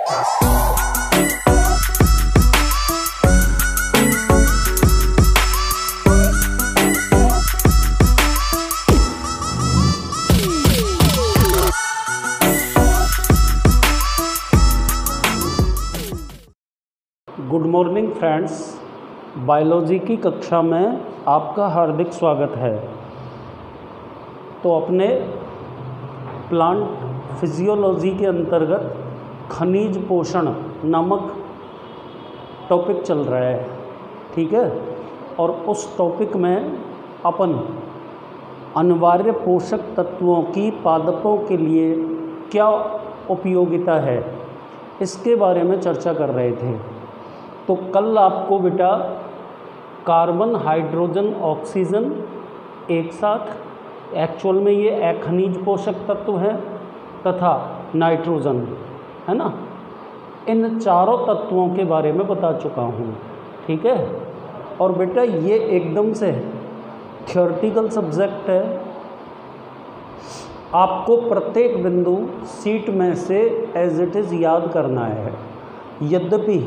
Good morning friends, biology की कक्षा में आपका हार्दिक स्वागत है। तो अपने प्लांट फिजियोलॉजी के अंतर्गत खनिज पोषण नामक टॉपिक चल रहा है, ठीक है। और उस टॉपिक में अपन अनिवार्य पोषक तत्वों की पादपों के लिए क्या उपयोगिता है, इसके बारे में चर्चा कर रहे थे। तो कल आपको बेटा कार्बन, हाइड्रोजन, ऑक्सीजन एक साथ, एक्चुअल में ये अखनिज पोषक तत्व है, तथा नाइट्रोजन, है ना, इन चारों तत्वों के बारे में बता चुका हूँ, ठीक है। और बेटा ये एकदम से थियोरेटिकल सब्जेक्ट है, आपको प्रत्येक बिंदु सीट में से एज इट इज़ याद करना है। यद्यपि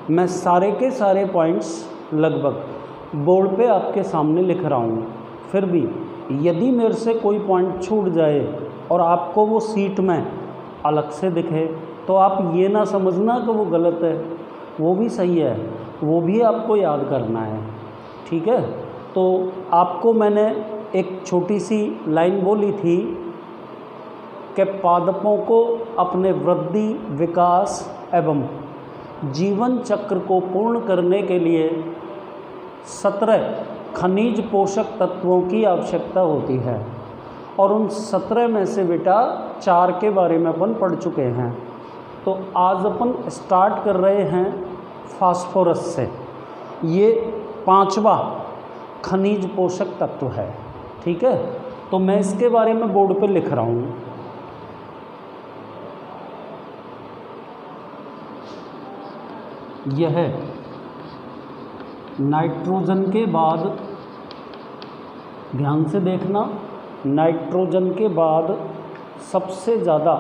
मैं सारे के सारे पॉइंट्स लगभग बोर्ड पे आपके सामने लिख रहा हूँ, फिर भी यदि मेरे से कोई पॉइंट छूट जाए और आपको वो सीट में अलग से दिखे तो आप ये ना समझना कि वो गलत है, वो भी सही है, वो भी आपको याद करना है, ठीक है। तो आपको मैंने एक छोटी सी लाइन बोली थी कि पादपों को अपने वृद्धि, विकास एवं जीवन चक्र को पूर्ण करने के लिए 17 खनिज पोषक तत्वों की आवश्यकता होती है। और उन 17 में से बेटा 4 के बारे में अपन पढ़ चुके हैं। तो आज अपन स्टार्ट कर रहे हैं फास्फोरस से। ये 5वां खनिज पोषक तत्व है, ठीक है। तो मैं इसके बारे में बोर्ड पे लिख रहा हूँ। यह नाइट्रोजन के बाद, ध्यान से देखना, नाइट्रोजन के बाद सबसे ज़्यादा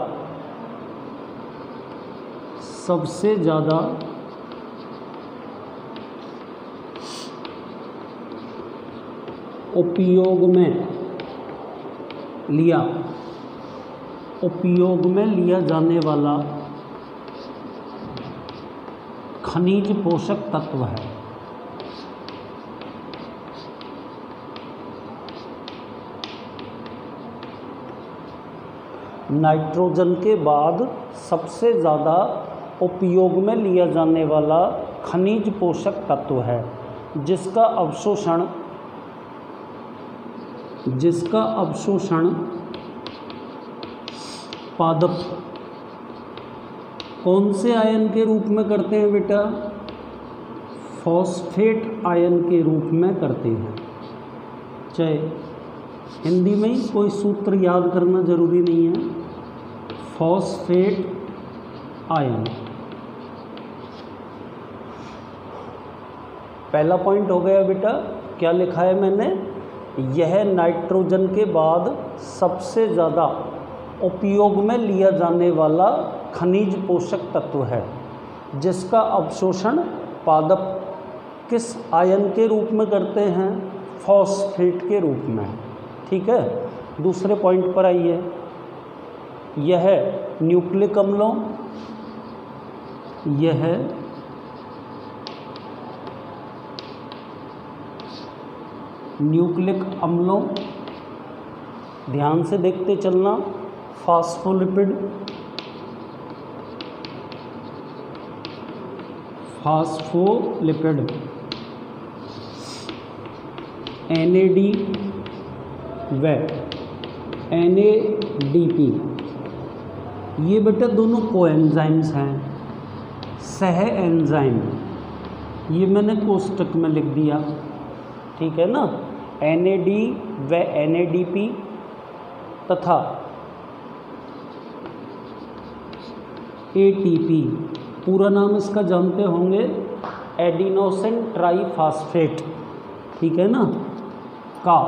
उपयोग में लिया जाने वाला खनिज पोषक तत्व है। नाइट्रोजन के बाद सबसे ज़्यादा उपयोग में लिया जाने वाला खनिज पोषक तत्व है, जिसका अवशोषण पादप कौन से आयन के रूप में करते हैं बेटा? फॉस्फेट आयन के रूप में करते हैं। चाहे हिंदी में ही कोई सूत्र याद करना जरूरी नहीं है। फॉस्फेट आयन पहला पॉइंट हो गया बेटा। क्या लिखा है मैंने? यह नाइट्रोजन के बाद सबसे ज़्यादा उपयोग में लिया जाने वाला खनिज पोषक तत्व है, जिसका अवशोषण पादप किस आयन के रूप में करते हैं? फॉस्फेट के रूप में, ठीक है। दूसरे पॉइंट पर आइए। यह न्यूक्लिक अम्लों, ध्यान से देखते चलना, फास्फोलिपिड, NAD व NADP, ये बेटा दोनों कोएंजाइम्स हैं, सह एंजाइम। ये मैंने कोष्टक में लिख दिया, ठीक है ना। NAD व NADP तथा ATP, पूरा नाम इसका जानते होंगे, एडिनोसिन ट्राईफास्फेट, ठीक है ना, का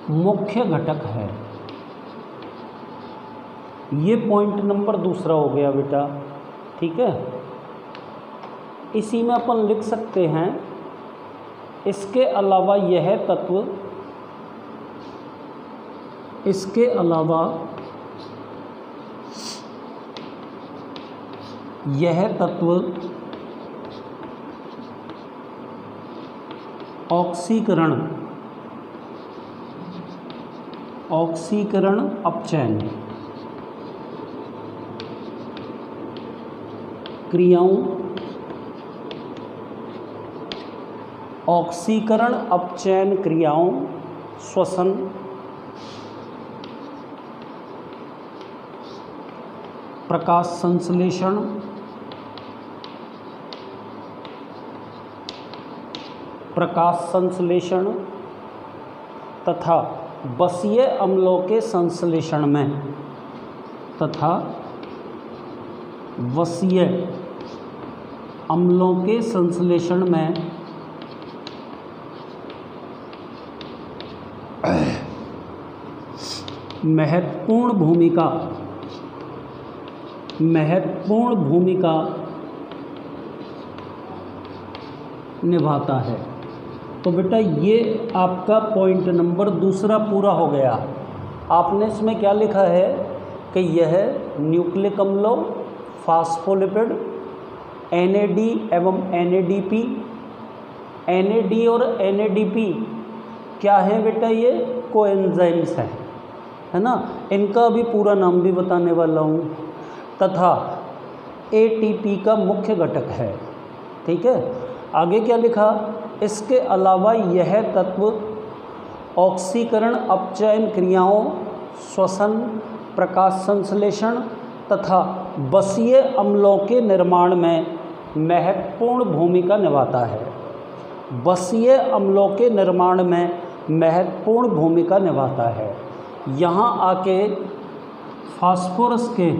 मुख्य घटक है। ये पॉइंट नंबर दूसरा हो गया बेटा, ठीक है। इसी में अपन लिख सकते हैं, इसके अलावा यह तत्व, इसके अलावा यह तत्व ऑक्सीकरण अपचयन क्रियाओं, ऑक्सीकरण अपचयन क्रियाओं, श्वसन, प्रकाश संश्लेषण, तथा बसीय अम्लों के संश्लेषण में, महत्वपूर्ण भूमिका निभाता है। तो बेटा ये आपका पॉइंट नंबर दूसरा पूरा हो गया। आपने इसमें क्या लिखा है कि यह न्यूक्लिक अम्लों, फास्फोलिपिड, NAD एवं NADP, NAD और NADP क्या है बेटा, ये कोएंजाइम्स हैं, है ना। इनका भी पूरा नाम भी बताने वाला हूँ, तथा ATP का मुख्य घटक है, ठीक है। आगे क्या लिखा, इसके अलावा यह तत्व ऑक्सीकरण अपचयन क्रियाओं, श्वसन, प्रकाश संश्लेषण तथा बसीय अम्लों के निर्माण में महत्वपूर्ण भूमिका निभाता है। बसीय अम्लों के निर्माण में महत्वपूर्ण भूमिका निभाता है। यहाँ आके फास्फोरस के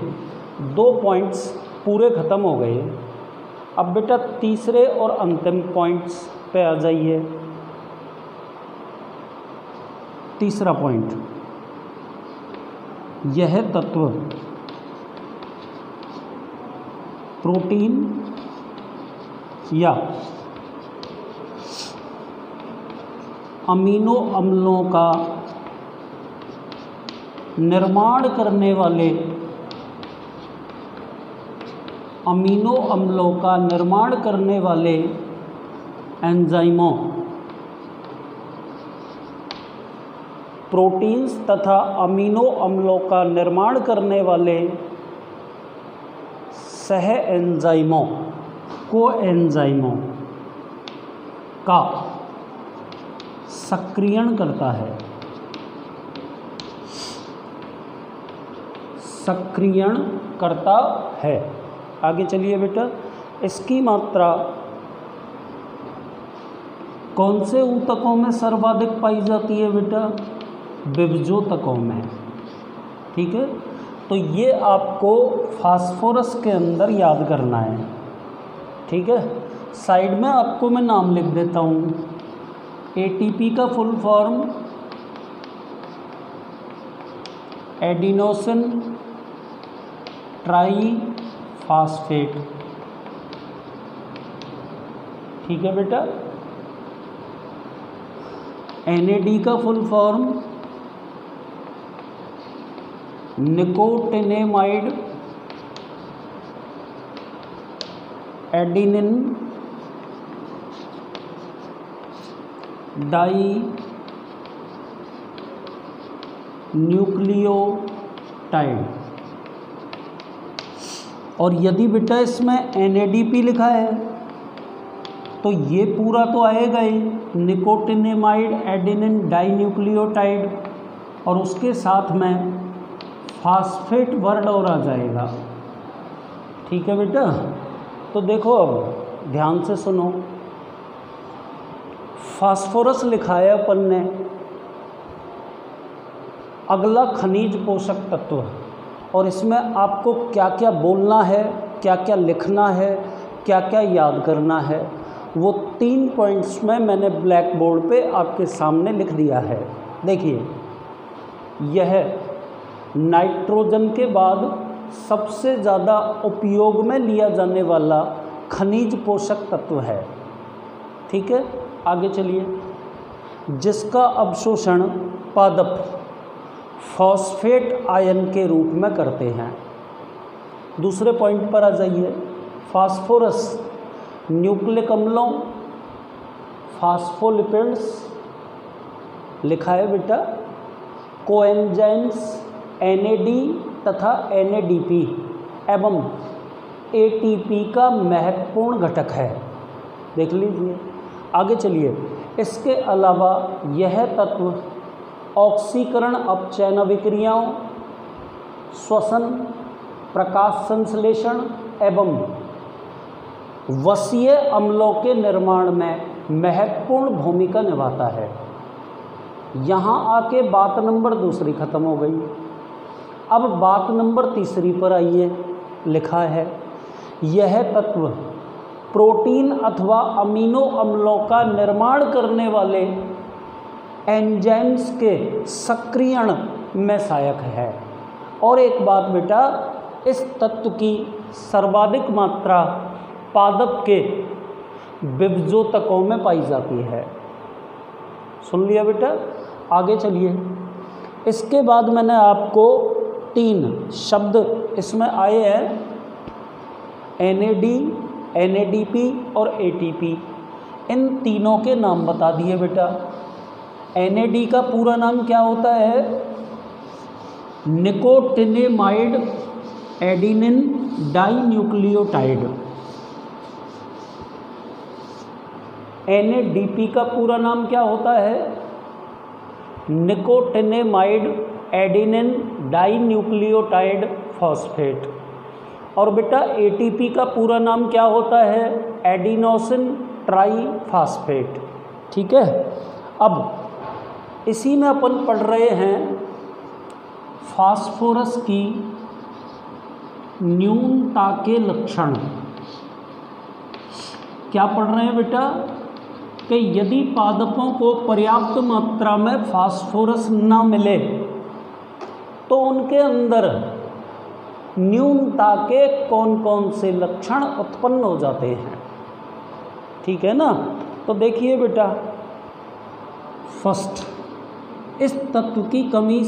2 पॉइंट्स पूरे ख़त्म हो गए। अब बेटा तीसरे और अंतिम पॉइंट्स पे आ जाइए। तीसरा पॉइंट, यह तत्व प्रोटीन या अमीनो अम्लों का निर्माण करने वाले एंजाइमों, प्रोटीन्स तथा अमीनो अम्लों का निर्माण करने वाले सह एंजाइमों, कोएंजाइमों का सक्रियण करता है। आगे चलिए बेटा, इसकी मात्रा कौन से ऊतकों में सर्वाधिक पाई जाती है बेटा, विभजोतकों में, ठीक है। तो ये आपको फास्फोरस के अंदर याद करना है, ठीक है। साइड में आपको मैं नाम लिख देता हूँ। ATP का फुल फॉर्म एडिनोसिन ट्राईफॉस्फेट, ठीक है बेटा। NAD का full form nicotinamide adenine dinucleotide. और यदि बेटा इसमें NADP लिखा है तो ये पूरा तो आएगा ही, निकोटिनेमाइड एडिनिन डाई न्यूक्लियोटाइड, और उसके साथ में फास्फेट वर्ड और आ जाएगा, ठीक है बेटा। तो देखो अब ध्यान से सुनो, फास्फोरस लिखा है अपन ने, अगला खनिज पोषक तत्व, और इसमें आपको क्या क्या बोलना है, क्या क्या लिखना है, क्या क्या याद करना है, वो 3 पॉइंट्स में मैंने ब्लैक बोर्ड पे आपके सामने लिख दिया है। देखिए, यह नाइट्रोजन के बाद सबसे ज़्यादा उपयोग में लिया जाने वाला खनिज पोषक तत्व है। ठीक है, आगे चलिए। जिसका अवशोषण पादप फॉस्फेट आयन के रूप में करते हैं। दूसरे पॉइंट पर आ जाइए। फास्फोरस न्यूक्लिक अम्लों, फास्फोलिपिड्स लिखा है बेटा, कोएंजाइम्स NAD तथा NADP एवं ATP का महत्वपूर्ण घटक है। देख लीजिए, आगे चलिए। इसके अलावा यह तत्व ऑक्सीकरण अपचयन अभिक्रियाओं, श्वसन, प्रकाश संश्लेषण एवं वसीय अम्लों के निर्माण में महत्वपूर्ण भूमिका निभाता है। यहाँ आके बात नंबर दूसरी खत्म हो गई। अब बात नंबर तीसरी पर आइए। लिखा है यह तत्व प्रोटीन अथवा अमीनो अम्लों का निर्माण करने वाले एंजाइम्स के सक्रियण में सहायक है। और एक बात बेटा, इस तत्व की सर्वाधिक मात्रा पादप के विभजोतकों में पाई जाती है। सुन लिया बेटा, आगे चलिए। इसके बाद मैंने आपको 3 शब्द इसमें आए हैं, NAD, NADP और ATP। इन तीनों के नाम बता दिए बेटा। NAD का पूरा नाम क्या होता है? Nicotinamide adenine dinucleotide. NADP का पूरा नाम क्या होता है? Nicotinamide adenine dinucleotide phosphate. और बेटा ATP का पूरा नाम क्या होता है? Adenosine triphosphate. ठीक है, अब इसी में अपन पढ़ रहे हैं फास्फोरस की न्यूनता के लक्षण। क्या पढ़ रहे हैं बेटा? कि यदि पादपों को पर्याप्त मात्रा में फास्फोरस ना मिले तो उनके अंदर न्यूनता के कौन कौन से लक्षण उत्पन्न हो जाते हैं। ठीक है ना, तो देखिए बेटा, फर्स्ट, इस तत्व की कमी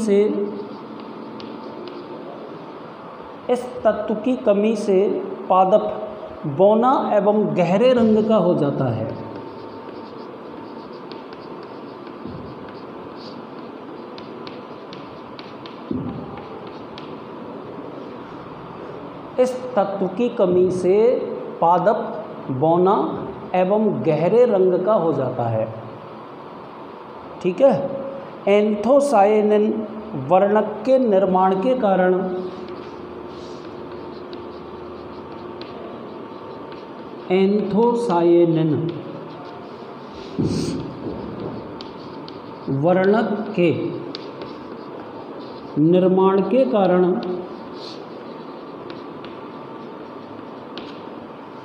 से पादप बौना एवं गहरे रंग का हो जाता है। इस तत्व की कमी से पादप बौना एवं गहरे रंग का हो जाता है। ठीक है, एंथोसायनिन वर्णक के निर्माण के कारण एंथोसायनिन वर्णक के निर्माण के कारण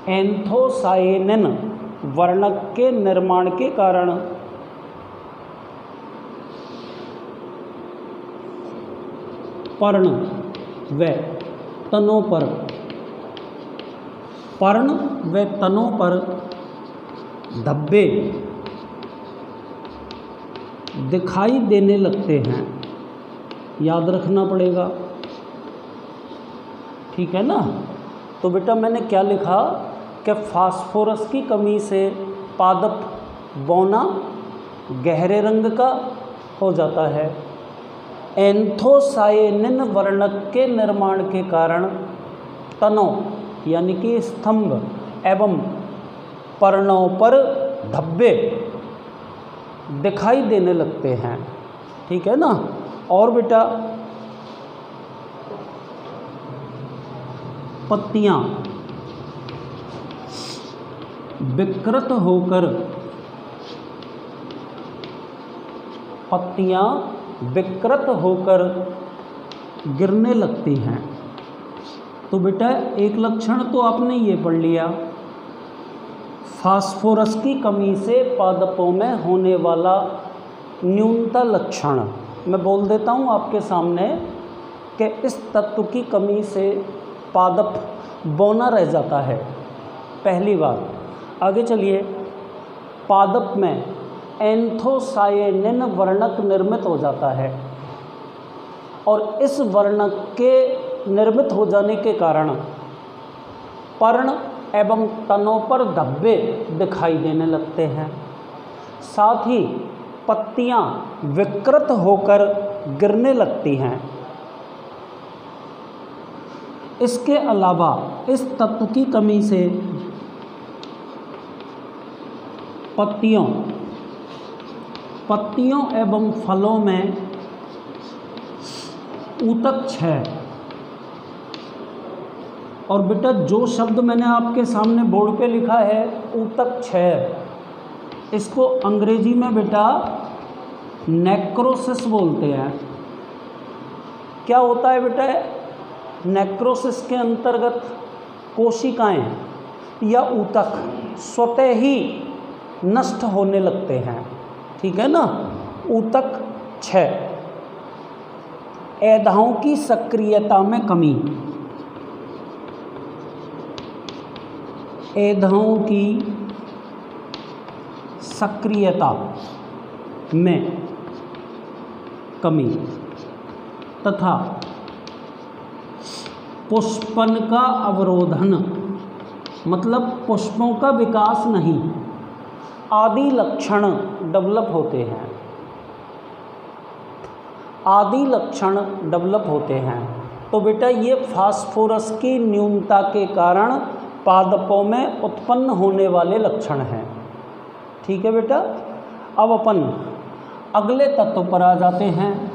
एंथोसायनिन वर्णक के निर्माण के कारण पर्ण व तनों पर धब्बे दिखाई देने लगते हैं। याद रखना पड़ेगा। ठीक है ना, तो बेटा मैंने क्या लिखा कि फास्फोरस की कमी से पादप बौना गहरे रंग का हो जाता है। एंथोसायनिन वर्णक के निर्माण के कारण तनों यानी कि स्तंभ एवं पर्णों पर धब्बे दिखाई देने लगते हैं। ठीक है ना, और बेटा पत्तियां विकृत होकर गिरने लगती हैं। तो बेटा एक लक्षण तो आपने ये पढ़ लिया, फास्फोरस की कमी से पादपों में होने वाला न्यूनता लक्षण। मैं बोल देता हूँ आपके सामने कि इस तत्व की कमी से पादप बौना रह जाता है। पहली बात। आगे चलिए। पादप में एंथोसायनिन वर्णक निर्मित हो जाता है और इस वर्णक के निर्मित हो जाने के कारण पर्ण एवं तनों पर धब्बे दिखाई देने लगते हैं। साथ ही पत्तियां विकृत होकर गिरने लगती हैं। इसके अलावा इस तत्व की कमी से पत्तियों एवं फलों में ऊतक क्षय, और बेटा जो शब्द मैंने आपके सामने बोर्ड पे लिखा है ऊतक क्षय, इसको अंग्रेजी में बेटा नेक्रोसिस बोलते हैं। क्या होता है बेटा? नेक्रोसिस के अंतर्गत कोशिकाएं या ऊतक स्वतः ही नष्ट होने लगते हैं। ठीक है ना? ऊतक क्षय। एधाओं की सक्रियता में कमी, एधाओं की सक्रियता में कमी तथा पुष्पन का अवरोधन, मतलब पुष्पों का विकास नहीं, आदि लक्षण डेवलप होते हैं। आदि लक्षण डेवलप होते हैं। तो बेटा ये फास्फोरस की न्यूनता के कारण पादपों में उत्पन्न होने वाले लक्षण हैं। ठीक है बेटा? अब अपन अगले तत्व पर आ जाते हैं।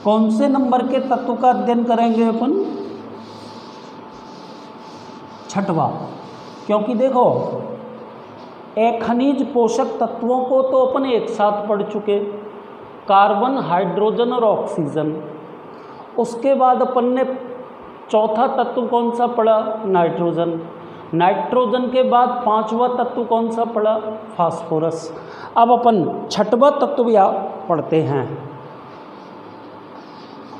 कौन से नंबर के तत्व का अध्ययन करेंगे अपन? छठवां। क्योंकि देखो खनिज पोषक तत्वों को तो अपन एक साथ पढ़ चुके, कार्बन, हाइड्रोजन और ऑक्सीजन। उसके बाद अपन ने चौथा तत्व कौन सा पढ़ा? नाइट्रोजन। नाइट्रोजन के बाद पांचवा तत्व कौन सा पढ़ा? फास्फोरस। अब अपन छठवां तत्व या पढ़ते हैं,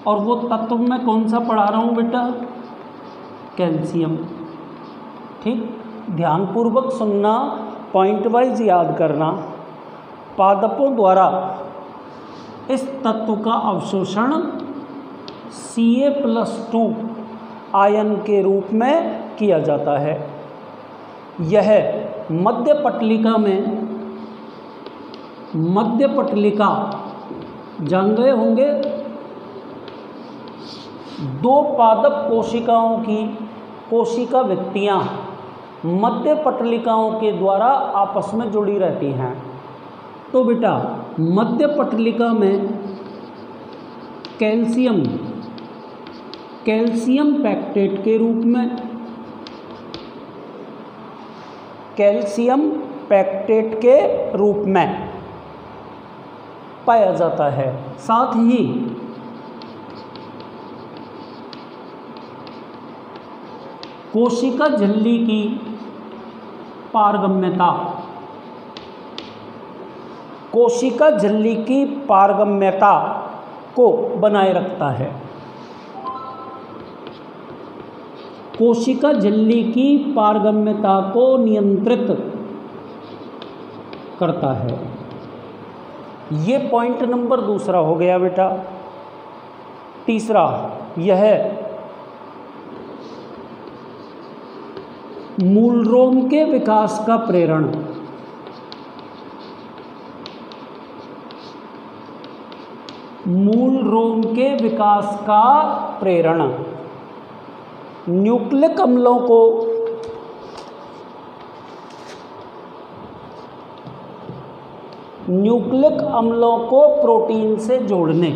और वो तत्व मैं कौन सा पढ़ा रहा हूँ बेटा? कैल्शियम। ठीक, ध्यानपूर्वक सुनना, पॉइंट वाइज याद करना। पादपों द्वारा इस तत्व का अवशोषण Ca+2 आयन के रूप में किया जाता है। यह मध्य पटलिका जान गए होंगे, दो पादप कोशिकाओं की कोशिका भित्तियां मध्य पटलिकाओं के द्वारा आपस में जुड़ी रहती हैं। तो बेटा मध्य पटलिका में कैल्शियम पैक्टेट के रूप में, कैल्शियम पैक्टेट के रूप में पाया जाता है। साथ ही कोशिका झिल्ली की पारगम्यता, कोशिका झिल्ली की पारगम्यता को बनाए रखता है। कोशिका झिल्ली की पारगम्यता को नियंत्रित करता है। ये पॉइंट नंबर दूसरा हो गया बेटा। तीसरा, यह मूलरोम के विकास का प्रेरण, मूलरोम के विकास का प्रेरण न्यूक्लिक अम्लों को प्रोटीन से जोड़ने,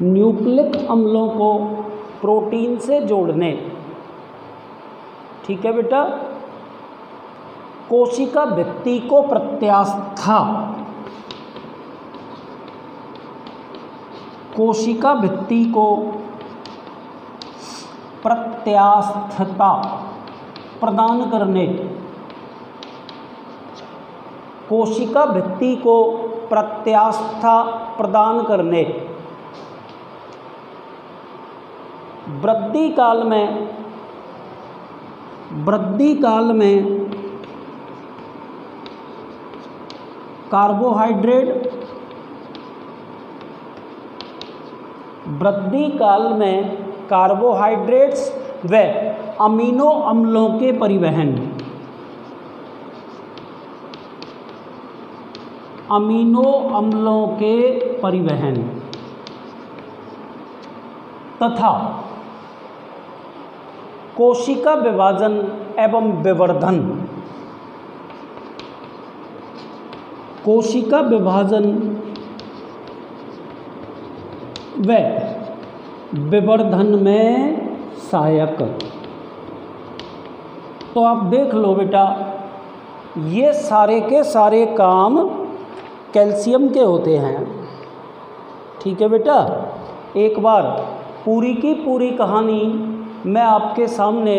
न्यूक्लिक अम्लों को प्रोटीन से जोड़ने। ठीक है बेटा? कोशिका भित्ति को प्रत्यास्था, कोशिका भित्ति को प्रत्यास्थता प्रदान करने, कोशिका भित्ति को प्रत्यास्था प्रदान करने, वृद्धि काल में कार्बोहाइड्रेट, वृद्धि काल में कार्बोहाइड्रेट्स व अमीनो अम्लों के परिवहन, अमीनो अम्लों के परिवहन तथा कोशिका विभाजन एवं विवर्धन, कोशिका विभाजन व विवर्धन में सहायक। तो आप देख लो बेटा, ये सारे के सारे काम कैल्शियम के होते हैं। ठीक है बेटा, एक बार पूरी की पूरी कहानी मैं आपके सामने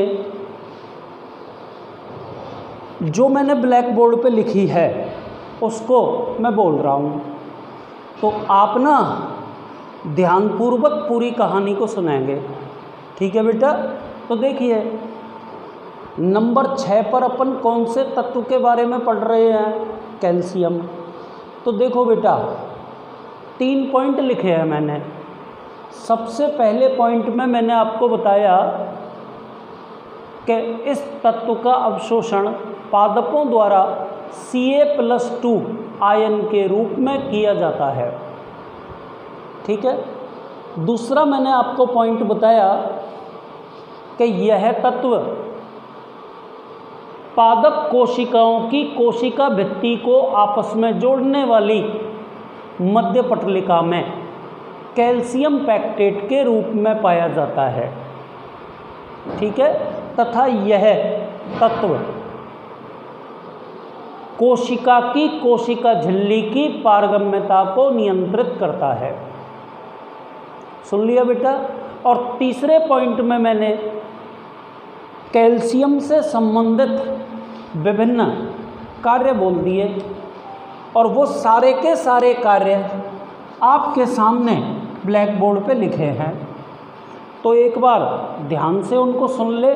जो मैंने ब्लैक बोर्ड पे लिखी है उसको मैं बोल रहा हूँ, तो आप ना ध्यानपूर्वक पूरी कहानी को सुनेंगे। ठीक है बेटा, तो देखिए नंबर 6 पर अपन कौन से तत्व के बारे में पढ़ रहे हैं? कैल्शियम। तो देखो बेटा 3 पॉइंट लिखे हैं मैंने। सबसे पहले पॉइंट में मैंने आपको बताया कि इस तत्व का अवशोषण पादपों द्वारा Ca+2 आयन के रूप में किया जाता है। ठीक है। दूसरा मैंने आपको पॉइंट बताया कि यह तत्व पादप कोशिकाओं की कोशिका भित्ति को आपस में जोड़ने वाली मध्य पटलिका में कैल्शियम पैक्टेट के रूप में पाया जाता है। ठीक है। तथा यह तत्व कोशिका की कोशिका झिल्ली की पारगम्यता को नियंत्रित करता है। सुन लिया बेटा। और तीसरे पॉइंट में मैंने कैल्शियम से संबंधित विभिन्न कार्य बोल दिए, और वो सारे के सारे कार्य आपके सामने ब्लैक बोर्ड पे लिखे हैं। तो एक बार ध्यान से उनको सुन ले।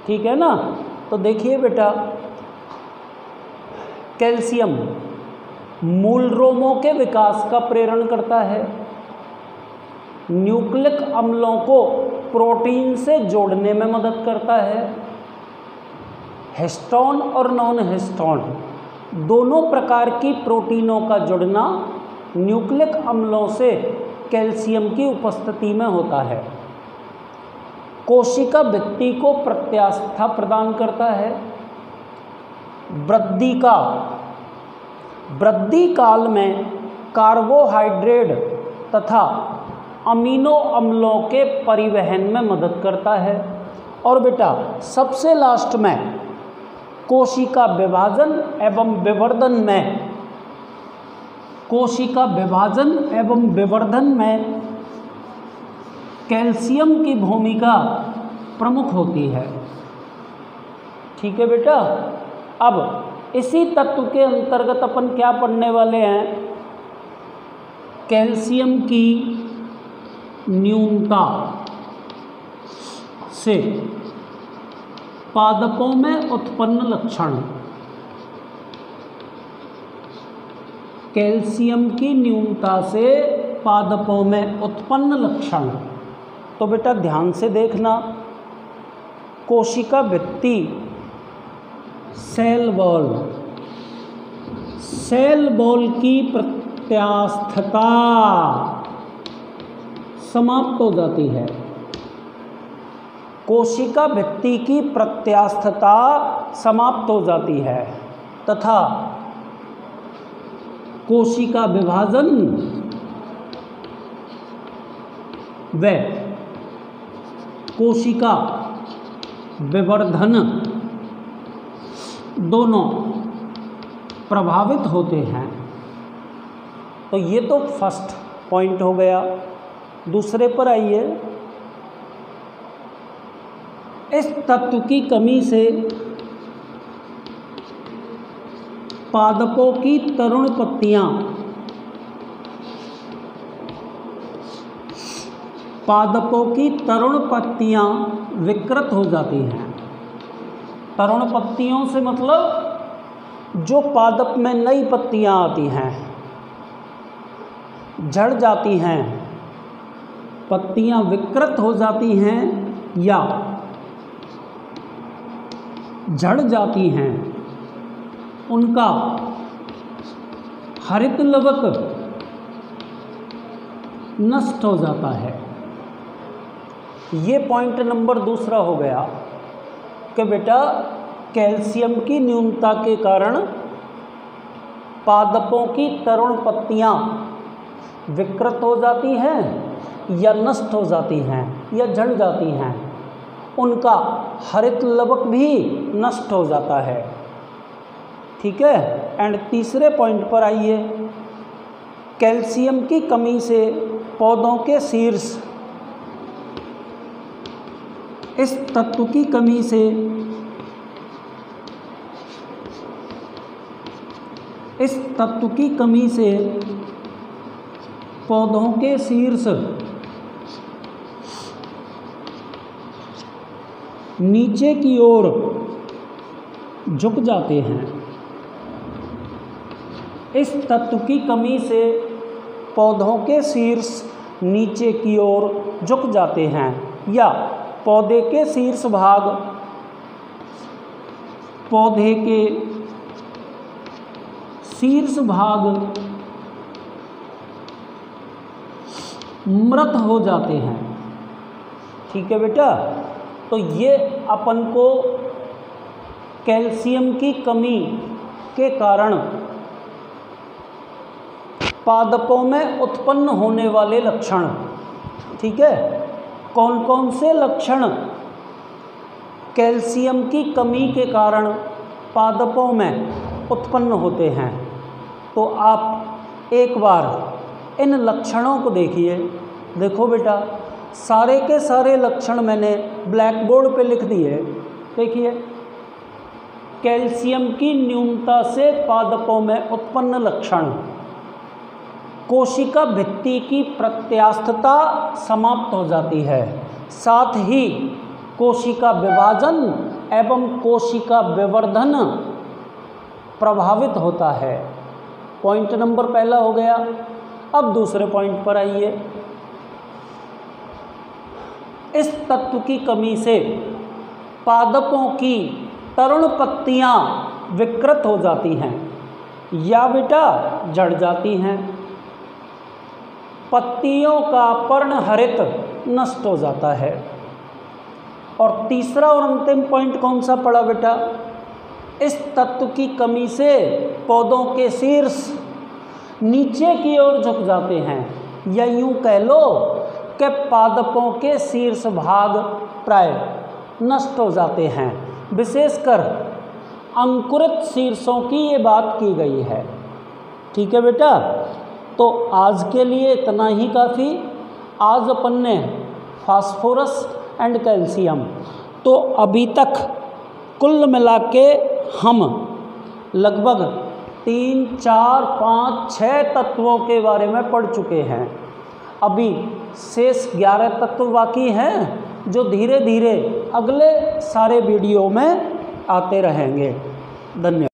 ठीक है ना। तो देखिए बेटा, कैल्शियम मूल रोमों के विकास का प्रेरण करता है, न्यूक्लिक अम्लों को प्रोटीन से जोड़ने में मदद करता है, हिस्टोन और नॉन हिस्टोन दोनों प्रकार की प्रोटीनों का जुड़ना न्यूक्लिक अम्लों से कैल्शियम की उपस्थिति में होता है, कोशिका भित्ति को प्रत्यास्था प्रदान करता है, वृद्धि काल में कार्बोहाइड्रेट तथा अमीनो अम्लों के परिवहन में मदद करता है, और बेटा सबसे लास्ट में कोशिका विभाजन एवं विवर्धन में, कोशिका विभाजन एवं विवर्धन में कैल्शियम की भूमिका प्रमुख होती है। ठीक है बेटा। अब इसी तत्व के अंतर्गत अपन क्या पढ़ने वाले हैं? कैल्शियम की न्यूनता से पादपों में उत्पन्न लक्षण, कैल्शियम की न्यूनता से पादपों में उत्पन्न लक्षण। तो बेटा ध्यान से देखना, कोशिका भित्ति, सेल वॉल की प्रत्यास्थता समाप्त हो जाती है। कोशिका भित्ति की प्रत्यास्थता समाप्त हो जाती है तथा कोशिका विभाजन व कोशिका विवर्धन दोनों प्रभावित होते हैं। तो ये तो फर्स्ट पॉइंट हो गया। दूसरे पर आइए। इस तत्व की कमी से पादपों की तरुण पत्तियां विकृत हो जाती हैं। तरुण पत्तियों से मतलब जो पादप में नई पत्तियां आती हैं, झड़ जाती हैं, पत्तियां विकृत हो जाती हैं या झड़ जाती हैं, उनका हरित लवक नष्ट हो जाता है। ये पॉइंट नंबर दूसरा हो गया कि बेटा कैल्शियम की न्यूनता के कारण पादपों की तरुण पत्तियां विकृत हो जाती हैं या नष्ट हो जाती हैं या झड़ जाती हैं, उनका हरित लवक भी नष्ट हो जाता है। ठीक है। एंड तीसरे पॉइंट पर आइए। कैल्शियम की कमी से पौधों के शीर्ष, इस तत्व की कमी से पौधों के शीर्ष नीचे की ओर झुक जाते हैं। इस तत्व की कमी से पौधों के शीर्ष नीचे की ओर झुक जाते हैं या पौधे के शीर्ष भाग मृत हो जाते हैं। ठीक है बेटा। तो ये अपन को कैल्शियम की कमी के कारण पादपों में उत्पन्न होने वाले लक्षण, ठीक है, कौन कौन से लक्षण कैल्शियम की कमी के कारण पादपों में उत्पन्न होते हैं। तो आप एक बार इन लक्षणों को देखिए। देखो बेटा, सारे के सारे लक्षण मैंने ब्लैक बोर्ड पे लिख दिए। देखिए, कैल्शियम की न्यूनता से पादपों में उत्पन्न लक्षण, कोशिका भित्ति की प्रत्यास्थता समाप्त हो जाती है, साथ ही कोशिका विभाजन एवं कोशिका विवर्धन प्रभावित होता है। पॉइंट नंबर पहला हो गया। अब दूसरे पॉइंट पर आइए। इस तत्व की कमी से पादपों की तरुण पत्तियां विकृत हो जाती हैं या बेटा झड़ जाती हैं, पत्तियों का पर्णहरित नष्ट हो जाता है। और तीसरा और अंतिम पॉइंट कौन सा पड़ा बेटा? इस तत्व की कमी से पौधों के शीर्ष नीचे की ओर झुक जाते हैं या यूं कह लो कि पादपों के शीर्ष भाग प्राय नष्ट हो जाते हैं। विशेषकर अंकुरित शीर्षों की ये बात की गई है। ठीक है बेटा। तो आज के लिए इतना ही काफ़ी। आज अपन ने फास्फोरस एंड कैल्शियम, तो अभी तक कुल मिला के हम लगभग 3, 4, 5, 6 तत्वों के बारे में पढ़ चुके हैं। अभी शेष 11 तत्व बाकी हैं जो धीरे धीरे अगले सारे वीडियो में आते रहेंगे। धन्यवाद।